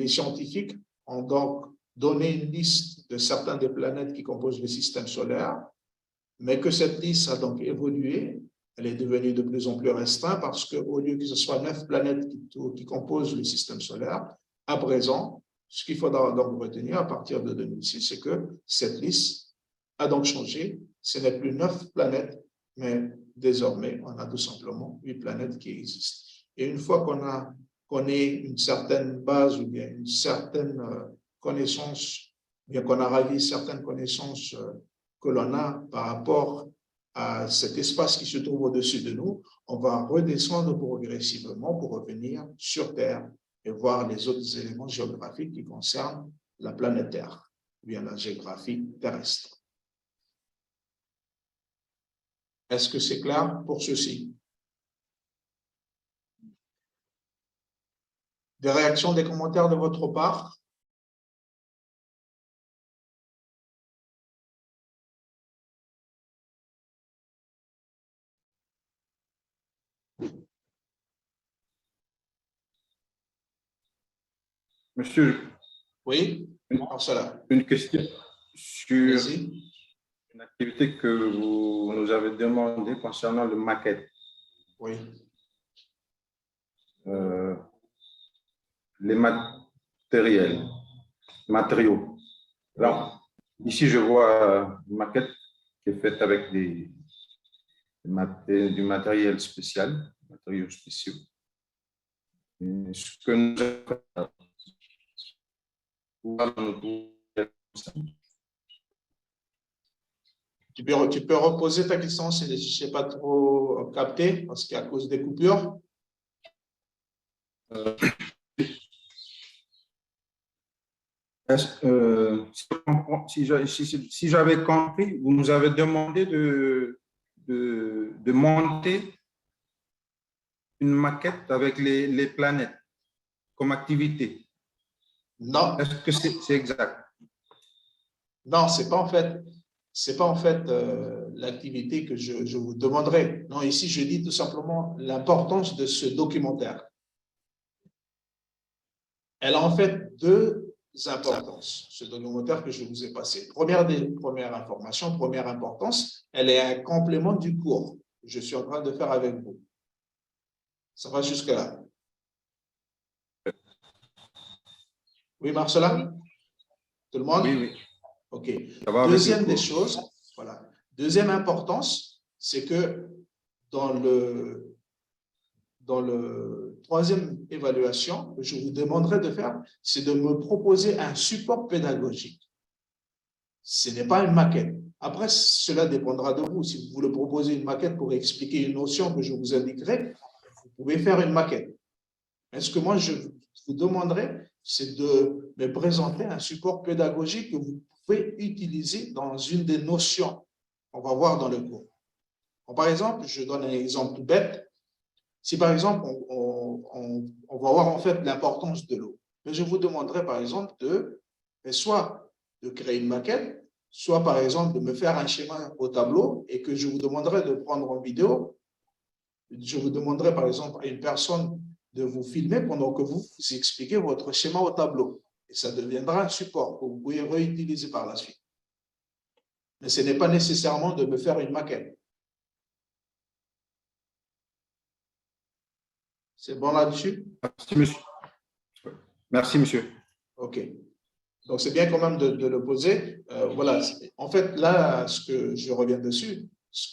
scientifiques ont donc donné une liste de certaines des planètes qui composent le système solaire, mais que cette liste a donc évolué, elle est devenue de plus en plus restreinte parce qu'au lieu que ce soit 9 planètes qui composent le système solaire, à présent, ce qu'il faudra donc retenir à partir de 2006, c'est que cette liste a donc changé. Ce n'est plus 9 planètes, mais désormais, on a tout simplement 8 planètes qui existent. Et une fois qu'on ait une certaine base ou bien une certaine connaissance, bien qu'on a ravi certaines connaissances que l'on a par rapport à cet espace qui se trouve au-dessus de nous, on va redescendre progressivement pour revenir sur Terre et voir les autres éléments géographiques qui concernent la planète Terre, ou bien la géographie terrestre. Est-ce que c'est clair pour ceci? Des réactions, des commentaires de votre part? Monsieur, Oui, par cela. Une question sur Vas-y. une activité que vous nous avez demandé concernant le maquette. Oui. Les matériaux. Alors, ici, je vois une maquette qui est faite avec du matériel spécial, matériaux spéciaux. Et ce que nous avons Tu peux reposer ta question si je n'ai pas trop capté, parce qu'à cause des coupures. Si j'avais compris, vous nous avez demandé de monter une maquette avec les planètes comme activité. Non. Est-ce que c'est exact? Non, ce n'est pas en fait l'activité que je vous demanderai. Non, ici, je dis tout simplement l'importance de ce documentaire. Elle a en fait deux importances, ce documentaire que je vous ai passé. Première information, première importance, elle est un complément du cours que je suis en train de faire avec vous. Ça va jusque-là? Oui, Marcela? Tout le monde? Oui, oui. OK. Deuxième des choses, voilà. Deuxième importance, c'est que dans le troisième évaluation que je vous demanderai de faire, c'est de me proposer un support pédagogique. Ce n'est pas une maquette. Après, cela dépendra de vous. Si vous voulez proposer une maquette pour expliquer une notion que je vous indiquerai, vous pouvez faire une maquette. Mais ce que moi, je vous demanderai, c'est de me présenter un support pédagogique que vous pouvez utiliser dans une des notions qu'on va voir dans le cours. Donc, par exemple, je donne un exemple bête. Si par exemple, on va voir en fait l'importance de l'eau, mais je vous demanderai par exemple soit de créer une maquette, soit par exemple de me faire un schéma au tableau et que je vous demanderai de prendre en vidéo. Je vous demanderai par exemple à une personne de vous filmer pendant que vous expliquez votre schéma au tableau. Et ça deviendra un support que vous pouvez réutiliser par la suite. Mais ce n'est pas nécessairement de me faire une maquette. C'est bon là-dessus? Merci, monsieur. Merci, monsieur. OK. Donc, c'est bien quand même de le poser. Voilà. En fait, là, ce que je reviens dessus, ce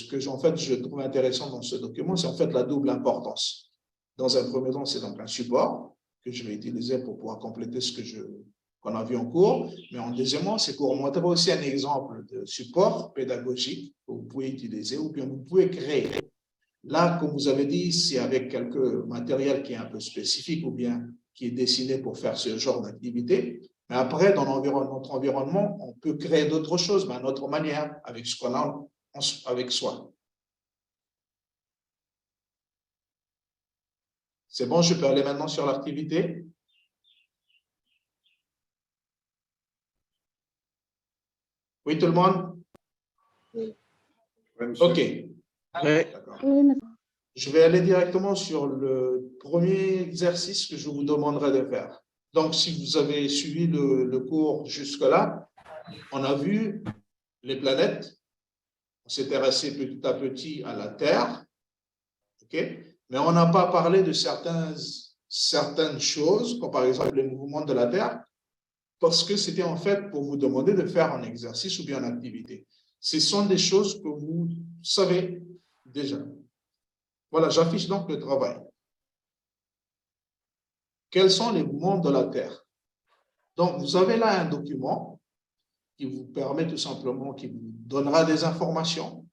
que en fait, je trouve intéressant dans ce document, c'est en fait la double importance. Dans un premier temps, c'est donc un support que je vais utiliser pour pouvoir compléter ce qu'on a vu en cours. Mais en deuxièmement, c'est pour montrer aussi un exemple de support pédagogique que vous pouvez utiliser ou bien vous pouvez créer. Là, comme vous avez dit, c'est avec quelques matériel qui est un peu spécifique ou bien qui est dessiné pour faire ce genre d'activité. Mais après, dans notre environnement, on peut créer d'autres choses, mais à notre manière, avec ce qu'on a avec soi. C'est bon, je peux aller maintenant sur l'activité. Oui, tout le monde? Oui. OK. Oui. D'accord. Oui, monsieur. Je vais aller directement sur le premier exercice que je vous demanderai de faire. Donc, si vous avez suivi le cours jusque-là, on a vu les planètes. On s'est intéressé petit à petit à la Terre. OK? Mais on n'a pas parlé de certaines choses, comme par exemple les mouvements de la Terre, parce que c'était en fait pour vous demander de faire un exercice ou bien une activité. Ce sont des choses que vous savez déjà. Voilà, j'affiche donc le travail. Quels sont les mouvements de la Terre? Donc, vous avez là un document qui vous permet tout simplement, qui vous donnera des informations.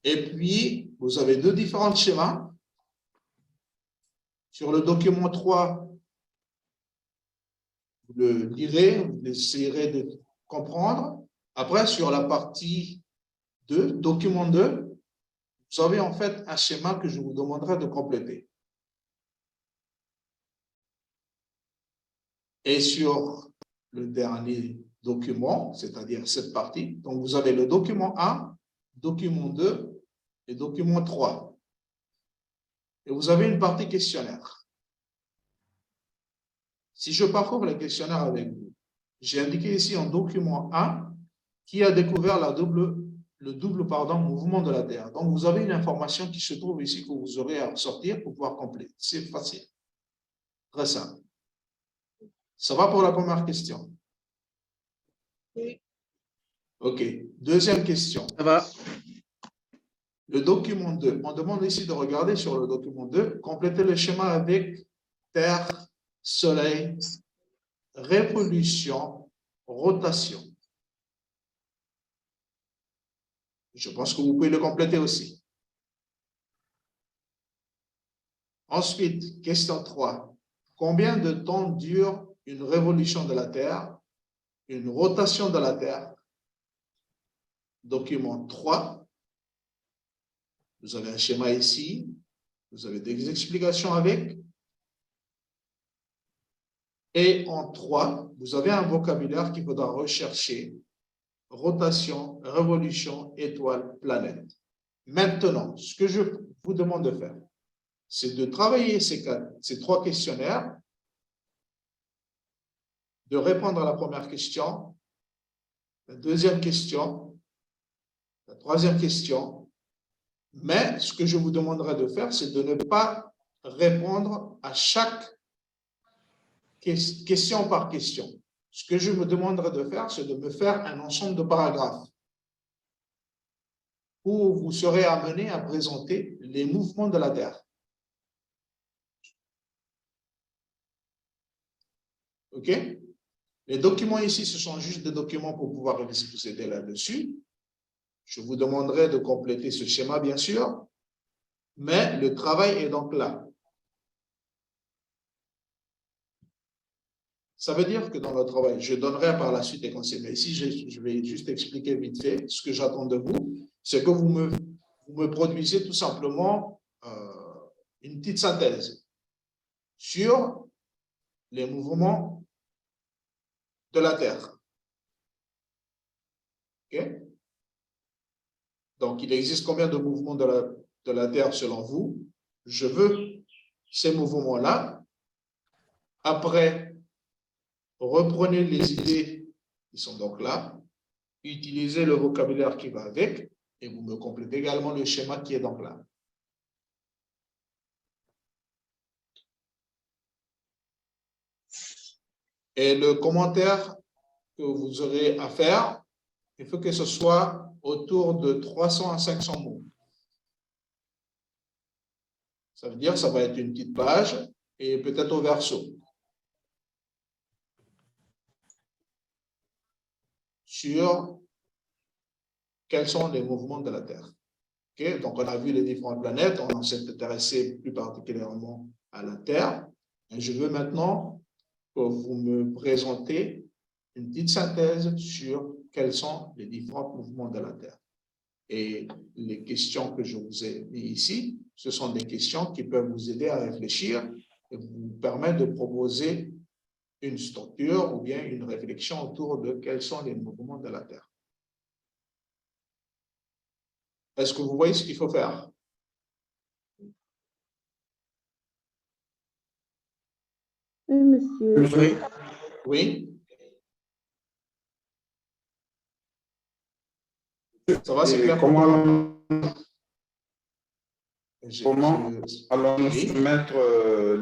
Et puis, vous avez deux différents schémas. Sur le document 3, vous le lirez, vous essayerez de comprendre. Après, sur la partie 2, document 2, vous avez en fait un schéma que je vous demanderai de compléter. Et sur le dernier document, c'est-à-dire cette partie, donc vous avez le document 1, document 2 et document 3. Et vous avez une partie questionnaire. Si je parcours les questionnaires avec vous, j'ai indiqué ici en document 1 qui a découvert le double mouvement de la Terre. Donc, vous avez une information qui se trouve ici que vous aurez à ressortir pour pouvoir compléter. C'est facile. Très simple. Ça va pour la première question? Oui. OK. Deuxième question. Ça va. Le document 2. On demande ici de regarder sur le document 2, compléter le schéma avec Terre, Soleil, révolution, rotation. Je pense que vous pouvez le compléter aussi. Ensuite, question 3. Combien de temps dure une révolution de la Terre, une rotation de la Terre? Document 3. Vous avez un schéma ici. Vous avez des explications avec. Et en 3, vous avez un vocabulaire qu'il faudra rechercher. Rotation, révolution, étoile, planète. Maintenant, ce que je vous demande de faire, c'est de travailler ces 3 questionnaires, de répondre à la première question, la deuxième question, la troisième question. Mais ce que je vous demanderai de faire, c'est de ne pas répondre à chaque question par question. Ce que je me demanderai de faire, c'est de me faire un ensemble de paragraphes où vous serez amené à présenter les mouvements de la Terre. OK? Les documents ici, ce sont juste des documents pour pouvoir vous aider là-dessus. Je vous demanderai de compléter ce schéma, bien sûr, mais le travail est donc là. Ça veut dire que dans le travail, je donnerai par la suite des conseils, mais ici, je vais juste expliquer vite fait ce que j'attends de vous, c'est que vous me produisez tout simplement une petite synthèse sur les mouvements de la Terre. OK? Donc, il existe combien de mouvements de la Terre selon vous? Je veux ces mouvements-là. Après, reprenez les idées qui sont donc là, utilisez le vocabulaire qui va avec, et vous me complétez également le schéma qui est donc là. Et le commentaire que vous aurez à faire, il faut que ce soit autour de 300 à 500 mots. Ça veut dire que ça va être une petite page et peut-être au verso. Sur quels sont les mouvements de la Terre. Okay? Donc, on a vu les différentes planètes, on s'est intéressé plus particulièrement à la Terre. Et je veux maintenant que vous me présentez une petite synthèse sur quels sont les différents mouvements de la Terre. Et les questions que je vous ai mis ici, ce sont des questions qui peuvent vous aider à réfléchir et vous permettre de proposer une structure ou bien une réflexion autour de quels sont les mouvements de la Terre. Est-ce que vous voyez ce qu'il faut faire? Oui, monsieur. Oui. Oui? Ça va, c'est clair? Comment allons-nous Oui. soumettre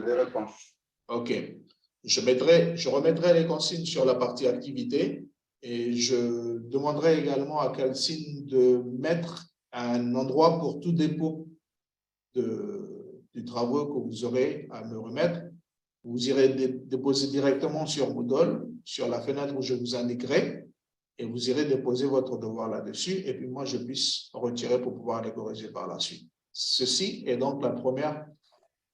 les réponses? OK. Je remettrai les consignes sur la partie activité et je demanderai également à Calcine de mettre un endroit pour tout dépôt du travaux que vous aurez à me remettre. Vous irez déposer directement sur Moodle, sur la fenêtre où je vous indiquerai, et vous irez déposer votre devoir là-dessus, et puis moi, je puisse retirer pour pouvoir les corriger par la suite. Ceci est donc la première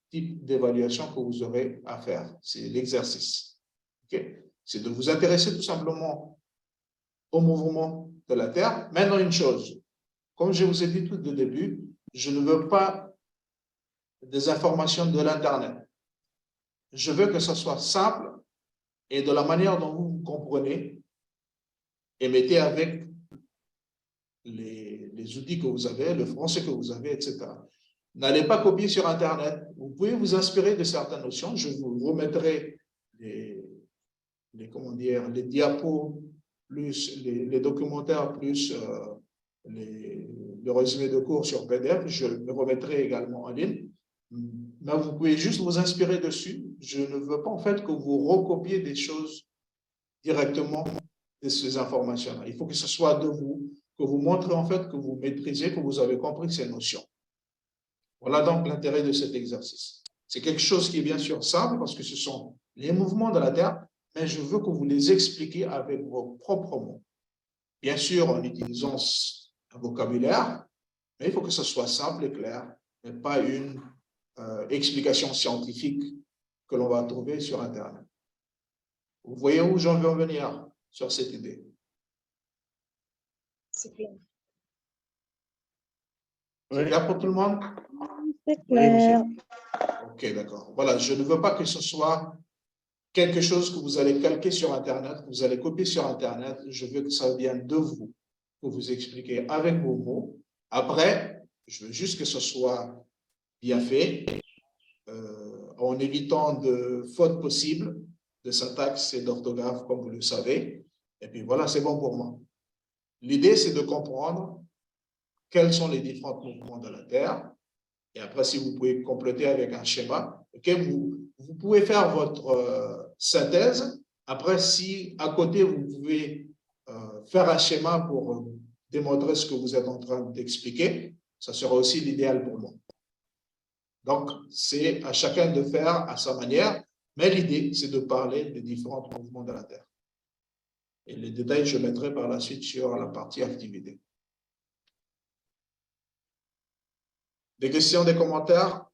type d'évaluation que vous aurez à faire. C'est l'exercice. Okay? C'est de vous intéresser tout simplement au mouvement de la Terre. Maintenant, une chose, comme je vous ai dit tout au début, je ne veux pas des informations de l'Internet. Je veux que ce soit simple et de la manière dont vous comprenez et mettez avec les outils que vous avez, le français que vous avez, etc. N'allez pas copier sur Internet. Vous pouvez vous inspirer de certaines notions. Je vous remettrai comment dire, les diapos, plus les documentaires, plus le résumé de cours sur PDF. Je le remettrai également en ligne. Mais vous pouvez juste vous inspirer dessus. Je ne veux pas en fait que vous recopiez des choses directement de ces informations-là. Il faut que ce soit de vous, que vous montrez en fait que vous maîtrisez, que vous avez compris ces notions. Voilà donc l'intérêt de cet exercice. C'est quelque chose qui est bien sûr simple parce que ce sont les mouvements de la Terre, mais je veux que vous les expliquiez avec vos propres mots. Bien sûr, en utilisant un vocabulaire, mais il faut que ce soit simple et clair, mais pas une explication scientifique que l'on va trouver sur Internet. Vous voyez où j'en veux en venir sur cette idée? C'est clair. C'est clair pour tout le monde? C'est Oui, monsieur. clair. Ok, d'accord. Voilà, je ne veux pas que ce soit quelque chose que vous allez calquer sur Internet, que vous allez copier sur Internet. Je veux que ça vienne de vous, que vous expliquez avec vos mots. Après, je veux juste que ce soit bien fait, en évitant de fautes possibles, de syntaxe et d'orthographe, comme vous le savez. Et puis voilà, c'est bon pour moi. L'idée, c'est de comprendre quels sont les différents mouvements de la Terre. Et après, si vous pouvez compléter avec un schéma, okay, vous pouvez faire votre synthèse. Après, si à côté, vous pouvez faire un schéma pour démontrer ce que vous êtes en train d'expliquer, ça sera aussi l'idéal pour moi. Donc, c'est à chacun de faire à sa manière, mais l'idée, c'est de parler des différents mouvements de la Terre. Et les détails, je mettrai par la suite sur la partie activité. Des questions, des commentaires?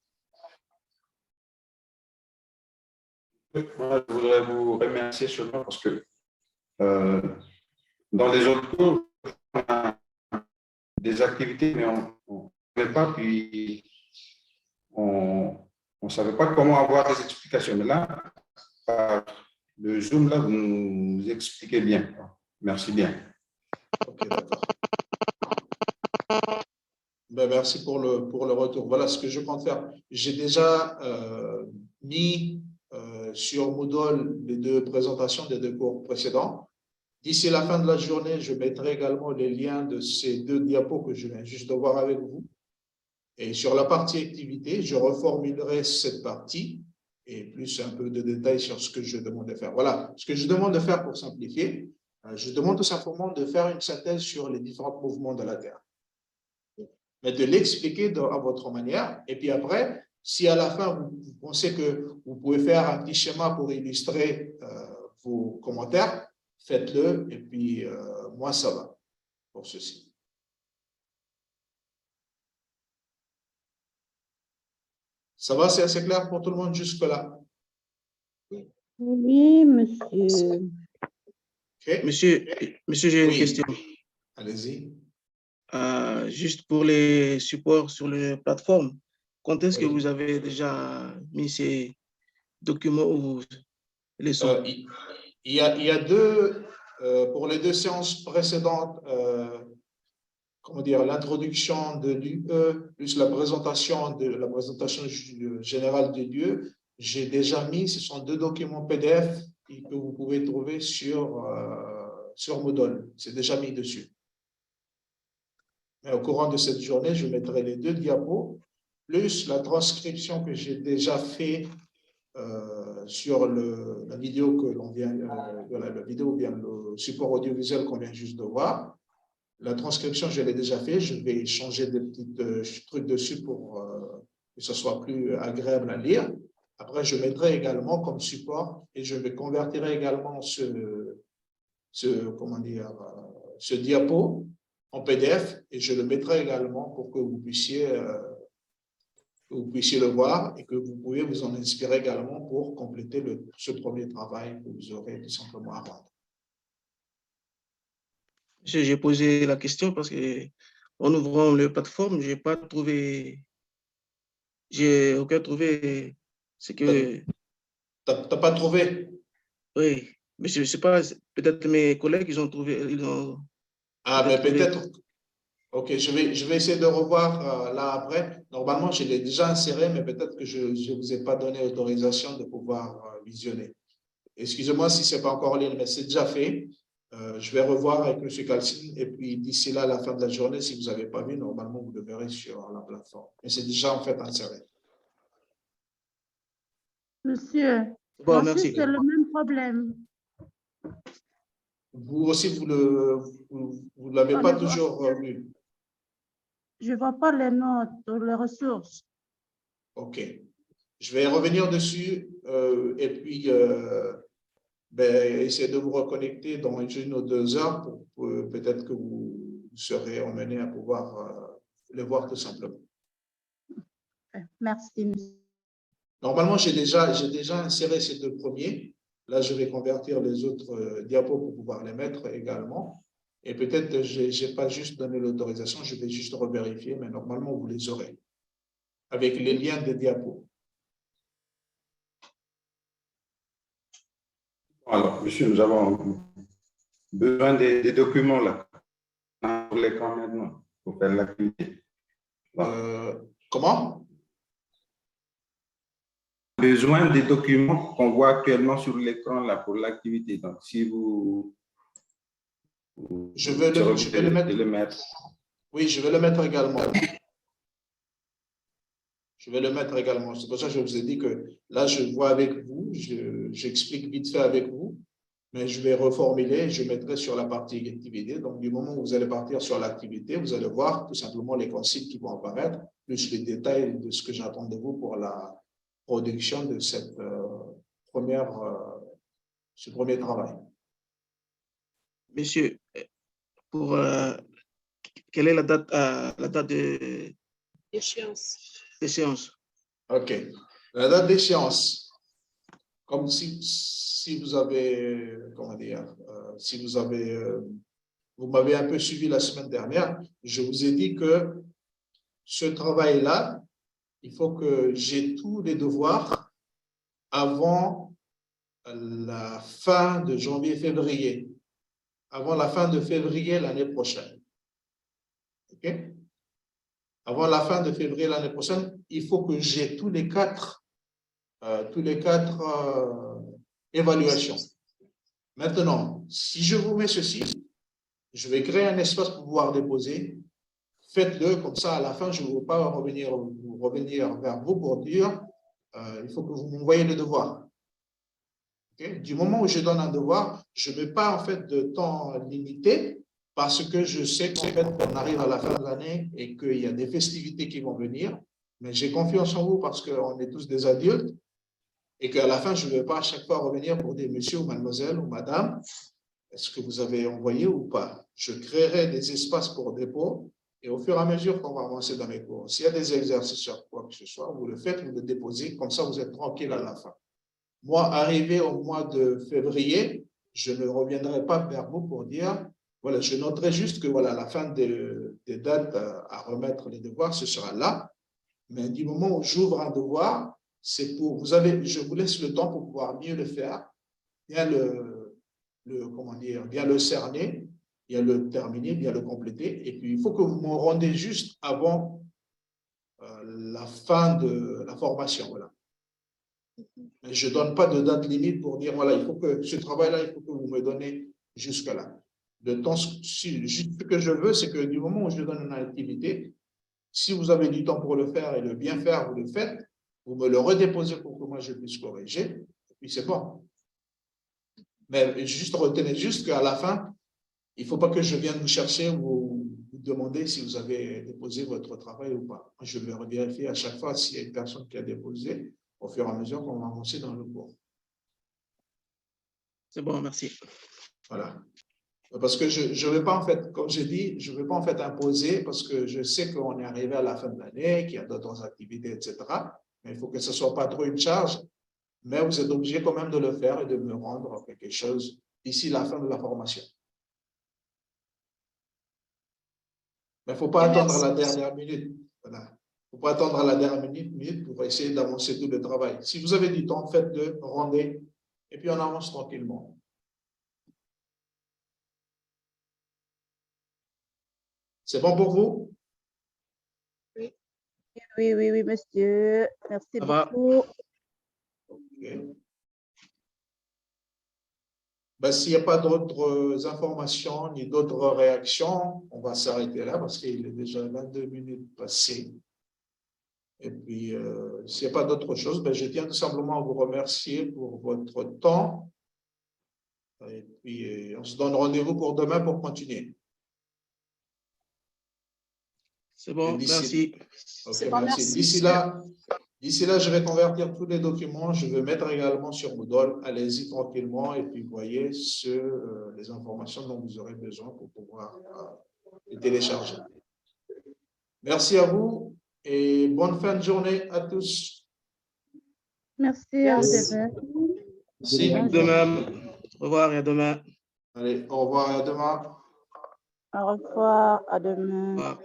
Moi, je voudrais vous remercier seulement parce que dans les autres cours, on a des activités, mais on ne savait pas, puis on ne savait pas comment avoir des explications. Mais là, par le Zoom, là, vous nous expliquez bien. Merci bien. Ok, d'accord. Ben, merci pour le retour. Voilà ce que je compte faire. J'ai déjà mis sur Moodle les deux présentations des deux cours précédents. D'ici la fin de la journée, je mettrai également les liens de ces deux diapos que je viens juste de voir avec vous. Et sur la partie activité, je reformulerai cette partie et plus un peu de détails sur ce que je demande de faire. Voilà, ce que je demande de faire pour simplifier, je demande tout simplement de faire une synthèse sur les différents mouvements de la Terre. Mais de l'expliquer à votre manière. Et puis après, si à la fin, vous pensez que vous pouvez faire un petit schéma pour illustrer vos commentaires, faites-le. Et puis, moi, ça va pour ceci. Ça va, c'est assez clair pour tout le monde jusque-là? Oui, monsieur. Okay. Monsieur, j'ai une question. Allez-y. Juste pour les supports sur les plateformes, quand est-ce que Oui. vous avez déjà mis ces documents ou leçons? Il y a deux, pour les deux séances précédentes, comment dire, l'introduction de l'UE plus la présentation générale de l'UE, j'ai déjà mis, ce sont deux documents PDF que vous pouvez trouver sur Moodle. C'est déjà mis dessus. Mais au courant de cette journée, je mettrai les deux diapos, plus la transcription que j'ai déjà fait sur la vidéo que l'on vient, la vidéo ou bien le support audiovisuel qu'on vient juste de voir. La transcription, je l'ai déjà fait. Je vais changer des petits trucs dessus pour que ce soit plus agréable à lire. Après, je mettrai également comme support et je vais convertir également ce diapo en PDF et je le mettrai également pour que vous puissiez le voir et que vous pouvez vous en inspirer également pour compléter ce premier travail que vous aurez tout simplement à rendre. J'ai posé la question parce que en ouvrant la plateforme, j'ai aucun trouvé ce que. T'as pas trouvé? Oui, mais je ne sais pas, peut-être mes collègues, ils ont trouvé. Ah, mais peut-être. Ok, je vais essayer de revoir là après. Normalement, je l'ai déjà inséré, mais peut-être que je ne vous ai pas donné autorisation de pouvoir visionner. excusez-moi si ce n'est pas encore en ligne, mais c'est déjà fait. Je vais revoir avec M. Calcine et puis d'ici là, à la fin de la journée, si vous n'avez pas vu, normalement, vous le verrez sur la plateforme. Mais c'est déjà en fait inséré. Monsieur, Bon, moi aussi, merci. c'est le même problème. Vous aussi, vous ne l'avez On pas ne voit- toujours vu. Je ne vois pas les notes, les ressources. OK. Je vais revenir dessus et puis essayer de vous reconnecter dans 1 ou 2 heures pour peut-être que vous serez emmené à pouvoir le voir tout simplement. Merci, monsieur. Normalement, j'ai déjà inséré ces 2 premiers. Là, je vais convertir les autres diapos pour pouvoir les mettre également. Et peut-être je n'ai pas juste donné l'autorisation, je vais juste revérifier, mais normalement, vous les aurez avec les liens des diapos. Alors, monsieur, nous avons besoin des documents là, pour l'écran maintenant, pour faire l'activité. Comment? Besoin des documents qu'on voit actuellement sur l'écran là pour l'activité. Donc, si vous je vais le mettre. Oui, je vais le mettre également. Je vais le mettre également. C'est pour ça que je vous ai dit que là, je vois avec vous, j'explique vite fait avec vous, mais je vais reformuler, je mettrai sur la partie activité. Donc, du moment où vous allez partir sur l'activité, vous allez voir tout simplement les consignes qui vont apparaître, plus les détails de ce que j'attends de vous pour la production de cette ce premier travail. Monsieur, pour quelle est la date d'échéance? OK. La date d'échéance, comme si vous avez, comment dire, si vous avez, vous m'avez un peu suivi la semaine dernière, je vous ai dit que ce travail-là, il faut que j'ai tous les devoirs avant la fin de janvier-février, avant la fin de février l'année prochaine. OK? Avant la fin de février l'année prochaine, il faut que j'ai tous les quatre évaluations. Maintenant, si je vous mets ceci, je vais créer un espace pour pouvoir déposer. Faites-le comme ça, à la fin, je ne veux pas revenir vers vous pour dire il faut que vous m'envoyez le devoir. Okay? Du moment où je donne un devoir, je ne mets pas en fait de temps limité parce que je sais qu'en fait, on arrive à la fin de l'année et qu'il y a des festivités qui vont venir. Mais j'ai confiance en vous parce qu'on est tous des adultes et qu'à la fin, je ne vais pas à chaque fois revenir pour dire monsieur ou mademoiselle ou madame, est-ce que vous avez envoyé ou pas? Je créerai des espaces pour dépôt et au fur et à mesure qu'on va avancer dans les cours, s'il y a des exercices sur quoi que ce soit, vous le faites, vous le déposez, comme ça vous êtes tranquille à la fin. Moi, arrivé au mois de février, je ne reviendrai pas vers vous pour dire, voilà, je noterai juste que voilà, la fin des dates à remettre les devoirs, ce sera là. Mais du moment où j'ouvre un devoir, c'est pour, je vous laisse le temps pour pouvoir mieux le faire, bien bien le cerner, bien le terminer, bien le compléter. Et puis, il faut que vous me rendez juste avant la fin de la formation. Voilà. Mais je ne donne pas de date limite pour dire, voilà, il faut que ce travail-là, il faut que vous me donnez jusque-là. Juste ce que je veux, c'est que du moment où je donne une activité, si vous avez du temps pour le faire et le bien faire, vous le faites, vous me le redéposez pour que moi je puisse corriger, et puis c'est bon. Mais juste retenez juste qu'à la fin, il ne faut pas que je vienne vous chercher ou vous demander si vous avez déposé votre travail ou pas. Je vais vérifier à chaque fois s'il y a une personne qui a déposé au fur et à mesure qu'on va avancer dans le cours. C'est bon, merci. Voilà. Parce que je ne vais pas, en fait, comme j'ai dit, je ne vais pas en fait imposer parce que je sais qu'on est arrivé à la fin de l'année, qu'il y a d'autres activités, etc. Mais il faut que ce ne soit pas trop une charge. Mais vous êtes obligé quand même de le faire et de me rendre quelque chose d'ici la fin de la formation. Mais il ne faut pas attendre à la dernière minute. Voilà. Il ne faut pas attendre à la dernière minute pour essayer d'avancer tout le travail. Si vous avez du temps, faites-le, rendez, et puis on avance tranquillement. C'est bon pour vous? Oui, monsieur. Merci Ça va. beaucoup. Okay. s'il n'y a pas d'autres informations ni d'autres réactions, on va s'arrêter là parce qu'il est déjà 22 minutes passées. Et puis, s'il n'y a pas d'autre chose, je tiens tout simplement à vous remercier pour votre temps. Et puis, on se donne rendez-vous pour demain pour continuer. C'est bon, merci. Ok, merci. D'ici là, je vais convertir tous les documents. Je vais mettre également sur Moodle. Allez-y tranquillement et puis voyez les informations dont vous aurez besoin pour pouvoir les télécharger. Merci à vous et bonne fin de journée à tous. Merci, à demain. Merci. De même. Au revoir et à demain. Allez, au revoir et à demain. Au revoir, à demain. Au revoir.